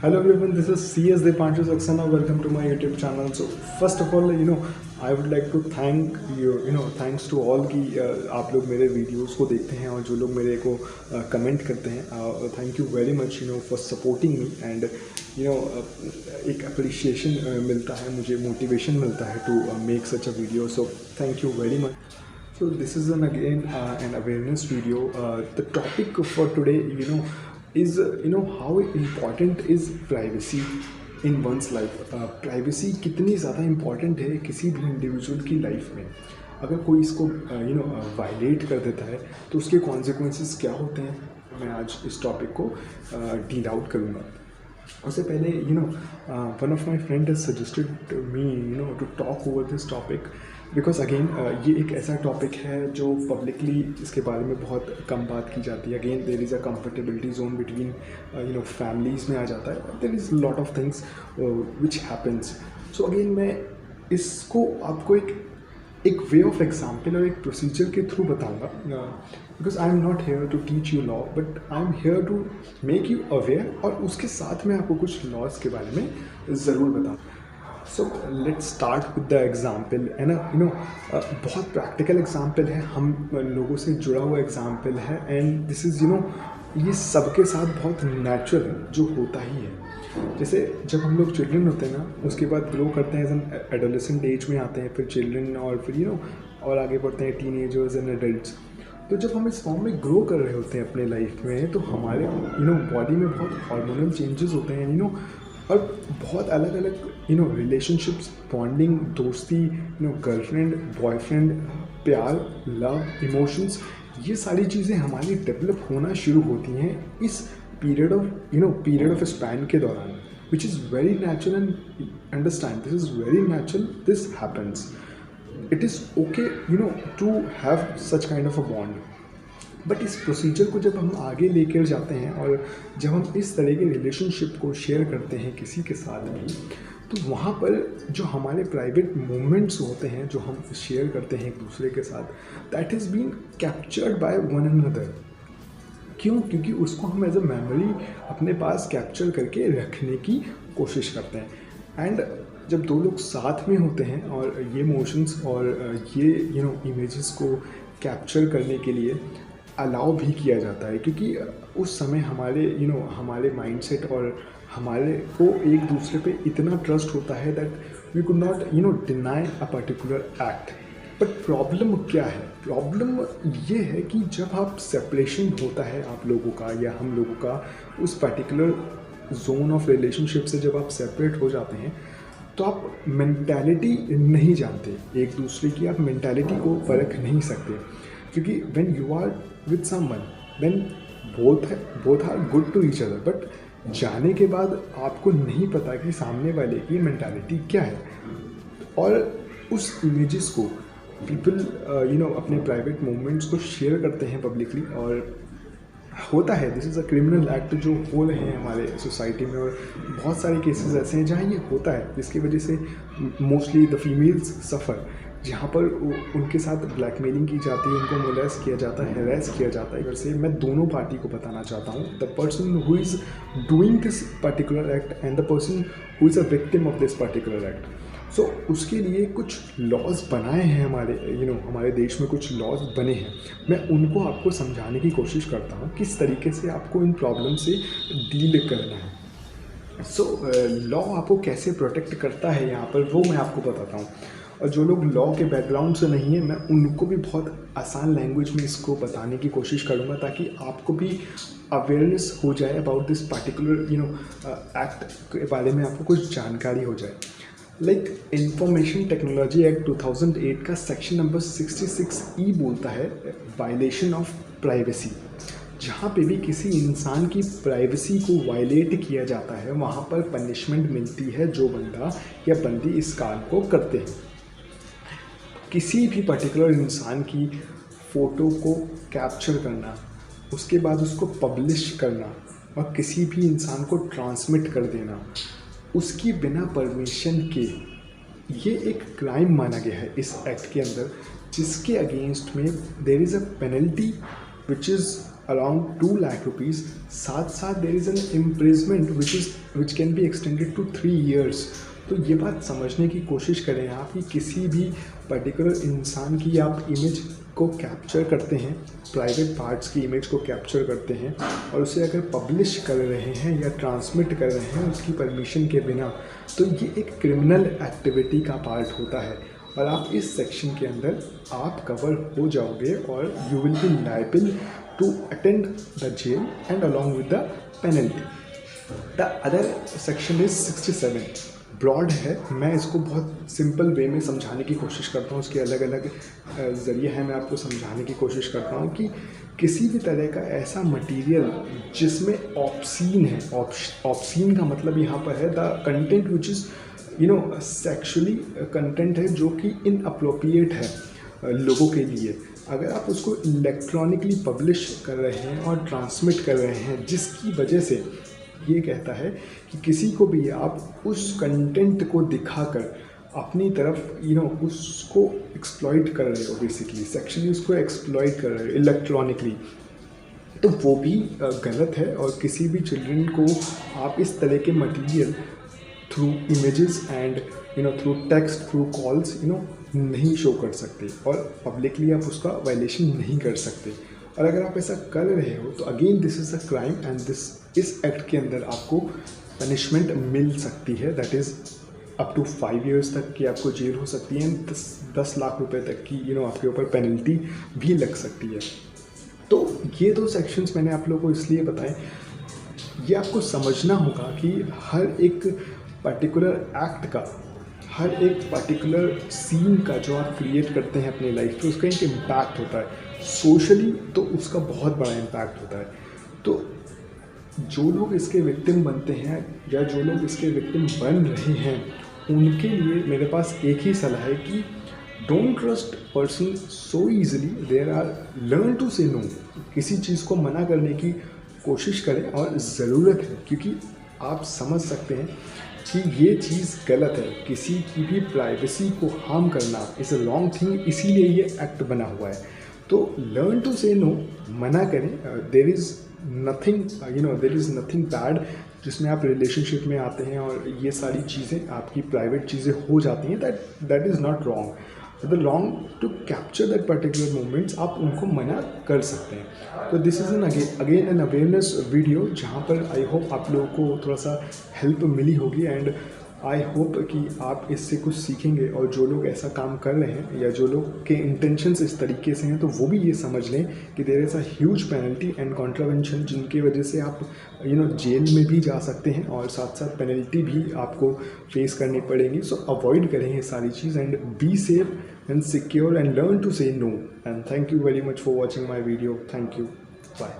Hello everyone, this is CS Deepanshu Saxena. Welcome to my YouTube channel. So first of all, I would like to thank thanks to all कि आप लोग मेरे videos को देखते हैं और जो लोग मेरे को कमेंट करते हैं. Thank you very much for supporting me and एक अप्रिशिएशन मिलता है मुझे, मोटिवेशन मिलता है to make such a video. So thank you very much. So this is again an awareness video. The topic for today, is how important is privacy in one's life. Privacy कितनी ज़्यादा important है किसी भी individual की life में. अगर कोई इसको वायलेट कर देता है तो उसके कॉन्सिक्वेंसेस क्या होते हैं, मैं आज इस टॉपिक को डील आउट करूँगा. उससे पहले one of my friend has suggested me to talk over this topic because again ये एक ऐसा टॉपिक है जो पब्लिकली इसके बारे में बहुत कम बात की जाती है. Again there is a comfortability zone between families में आ जाता है. There is lot of things which happens. So again मैं इसको आपको एक वे ऑफ एग्जाम्पल और एक प्रोसीजर के थ्रू बताऊंगा because I am not here to teach you law but I am here to make you aware, और उसके साथ में आपको कुछ लॉज के बारे में ज़रूर बताऊँ. So let's start with the example है ना. बहुत प्रैक्टिकल एग्ज़ाम्पल है, हम लोगों से जुड़ा हुआ एग्ज़ाम्पल है एंड दिस इज़ ये सबके साथ बहुत नेचुरल जो होता ही है. जैसे जब हम लोग चिल्ड्रन होते हैं ना, उसके बाद ग्रो करते हैं, एज एन एडोलेसेंट एज में आते हैं, फिर चिल्ड्रन और फिर और आगे बढ़ते हैं टीनेजर्स एंड एडल्ट्स. तो जब हम इस फॉर्म में ग्रो कर रहे होते हैं अपने लाइफ में तो हमारे बॉडी में बहुत हार्मोनल चेंजेस होते हैं और बहुत अलग अलग रिलेशनशिप्स, बॉन्डिंग, दोस्ती, गर्लफ्रेंड, बॉयफ्रेंड, प्यार, लव, इमोशंस, ये सारी चीज़ें हमारी डेवलप होना शुरू होती हैं इस पीरियड ऑफ स्पैन के दौरान, which is very natural and understand this is very natural, this happens. It is okay to have such kind of a bond. But इस प्रोसीजर को जब हम आगे लेकर जाते हैं और जब हम इस तरह के रिलेशनशिप को शेयर करते हैं किसी के साथ भी, तो वहाँ पर जो हमारे प्राइवेट मोमेंट्स होते हैं जो हम शेयर करते हैं एक दूसरे के साथ, that is been captured by one another. क्यों? क्योंकि उसको हम एज अ मेमोरी अपने पास कैप्चर करके रखने की कोशिश करते हैं. एंड जब दो लोग साथ में होते हैं और ये इमोशंस और ये इमेजेस को कैप्चर करने के लिए अलाउ भी किया जाता है, क्योंकि उस समय हमारे हमारे माइंडसेट और हमारे को एक दूसरे पे इतना ट्रस्ट होता है that we could not deny a particular act. But problem क्या है? प्रॉब्लम ये है कि जब आप सेपरेशन होता है आप लोगों का या हम लोगों का उस पर्टिकुलर जोन ऑफ रिलेशनशिप से, जब आप सेपरेट हो जाते हैं तो आप मेंटालिटी नहीं जानते एक दूसरे की, आप मेंटालिटी को परख नहीं सकते. क्योंकि when you are with someone then both are good to each other, but जाने के बाद आपको नहीं पता कि सामने वाले की मेंटालिटी क्या है. और उस इमेजेस को पीपल अपने प्राइवेट मोमेंट्स को शेयर करते हैं पब्लिकली, और होता है this is a criminal act जो हो रहे हैं हमारे सोसाइटी में. और बहुत सारे केसेस ऐसे हैं जहाँ ये होता है, जिसकी वजह से मोस्टली द फीमेल्स सफ़र, जहाँ पर उनके साथ ब्लैकमेलिंग की जाती है, उनको मोलेस्ट किया जाता है, हैरेस किया जाता है. वैसे मैं दोनों पार्टी को बताना चाहता हूँ, the person who is doing this particular act and the person who is a victim of this particular act. So उसके लिए कुछ लॉज बनाए हैं हमारे देश में, कुछ लॉज बने हैं. मैं उनको आपको समझाने की कोशिश करता हूँ किस तरीके से आपको इन प्रॉब्लम से डील करना है. सो लॉ आपको कैसे प्रोटेक्ट करता है यहाँ पर, वो मैं आपको बताता हूँ. और जो लोग लॉ के बैकग्राउंड से नहीं है, मैं उनको भी बहुत आसान लैंग्वेज में इसको बताने की कोशिश करूँगा ताकि आपको भी अवेयरनेस हो जाए अबाउट दिस पर्टिकुलर एक्ट के बारे में, आपको कुछ जानकारी हो जाए. लाइक इंफॉर्मेशन टेक्नोलॉजी एक्ट 2008 का सेक्शन नंबर 66E बोलता है वायलेशन ऑफ प्राइवेसी. जहाँ पे भी किसी इंसान की प्राइवेसी को वायलेट किया जाता है वहाँ पर पनिशमेंट मिलती है जो बंदा या बंदी इस काम को करते हैं. किसी भी पर्टिकुलर इंसान की फ़ोटो को कैप्चर करना, उसके बाद उसको पब्लिश करना और किसी भी इंसान को ट्रांसमिट कर देना उसकी बिना परमिशन के, ये एक क्राइम माना गया है इस एक्ट के अंदर, जिसके अगेंस्ट में there is a penalty which is around 2 lakh rupees. साथ साथ there is an imprisonment which can be extended to 3 years. तो ये बात समझने की कोशिश करें आप कि किसी भी पर्टिकुलर इंसान की आप इमेज को कैप्चर करते हैं, प्राइवेट पार्ट्स की इमेज को कैप्चर करते हैं और उसे अगर पब्लिश कर रहे हैं या ट्रांसमिट कर रहे हैं उसकी परमिशन के बिना, तो ये एक क्रिमिनल एक्टिविटी का पार्ट होता है और आप इस सेक्शन के अंदर आप कवर हो जाओगे और you will be liable to attend the jail and along with the penalty. The other section is 67. Broad है, मैं इसको बहुत सिंपल वे में समझाने की कोशिश करता हूँ. उसके अलग अलग ज़रिए हैं, मैं आपको समझाने की कोशिश करता हूँ कि किसी भी तरह का ऐसा मटेरियल जिसमें ऑब्सीन है. ऑब्सीन का मतलब यहाँ पर है the content which is sexually content है जो कि इनअप्रोप्रिएट है लोगों के लिए. अगर आप उसको इलेक्ट्रॉनिकली पब्लिश कर रहे हैं और ट्रांसमिट कर रहे हैं, जिसकी वजह से ये कहता है कि किसी को भी आप उस कंटेंट को दिखाकर अपनी तरफ उसको एक्सप्लॉइट कर रहे हो, बेसिकली सेक्शुअली उसको एक्सप्लॉइट कर रहे हो इलेक्ट्रॉनिकली, तो वो भी गलत है. और किसी भी चिल्ड्रन को आप इस तरह के material through images and through text, through calls नहीं शो कर सकते और पब्लिकली आप उसका वायलेशन नहीं कर सकते. और अगर आप ऐसा कर रहे हो तो again this is a crime and इस एक्ट के अंदर आपको पनिशमेंट मिल सकती है. That is up to 5 years तक की आपको जेल हो सकती है एंड 10 लाख रुपए तक की आपके ऊपर पेनल्टी भी लग सकती है. तो ये 2 सेक्शंस मैंने आप लोगों को इसलिए बताए, ये आपको समझना होगा कि हर एक पर्टिकुलर एक्ट का, हर एक पर्टिकुलर सीन का जो आप क्रिएट करते हैं अपनी लाइफ पे, उसका एक इम्पैक्ट होता है. सोशली तो उसका बहुत बड़ा इम्पैक्ट होता है. तो जो लोग इसके विक्टिम बनते हैं या जो लोग इसके विक्टिम बन रहे हैं, उनके लिए मेरे पास एक ही सलाह है कि don't trust person so easily. There are learn to say no. किसी चीज़ को मना करने की कोशिश करें और ज़रूरत है, क्योंकि आप समझ सकते हैं कि ये चीज़ गलत है. किसी की भी प्राइवेसी को हार्म करना इज़ अ रॉन्ग थिंग, इसीलिए ये एक्ट बना हुआ है. तो लर्न टू से नो, मना करें. देर इज़ नथिंग बैड जिसमें आप रिलेशनशिप में आते हैं और ये सारी चीज़ें आपकी प्राइवेट चीज़ें हो जाती हैं. That is not wrong. The wrong to capture that particular moments, आप उनको मना कर सकते हैं. तो this is again an awareness video जहाँ पर आई होप आप लोगों को थोड़ा सा हेल्प मिली होगी एंड आई होप कि आप इससे कुछ सीखेंगे. और जो लोग ऐसा काम कर रहे हैं या जो लोग के इंटेंशंस इस तरीके से हैं, तो वो भी ये समझ लें कि there is a huge penalty and contravention, जिनकी वजह से आप जेल में भी जा सकते हैं और साथ साथ पेनल्टी भी आपको फेस करनी पड़ेगी. सो अवॉइड करें ये सारी चीज़ and be safe and secure and learn to say no. And thank you very much for watching my video. Thank you. Bye.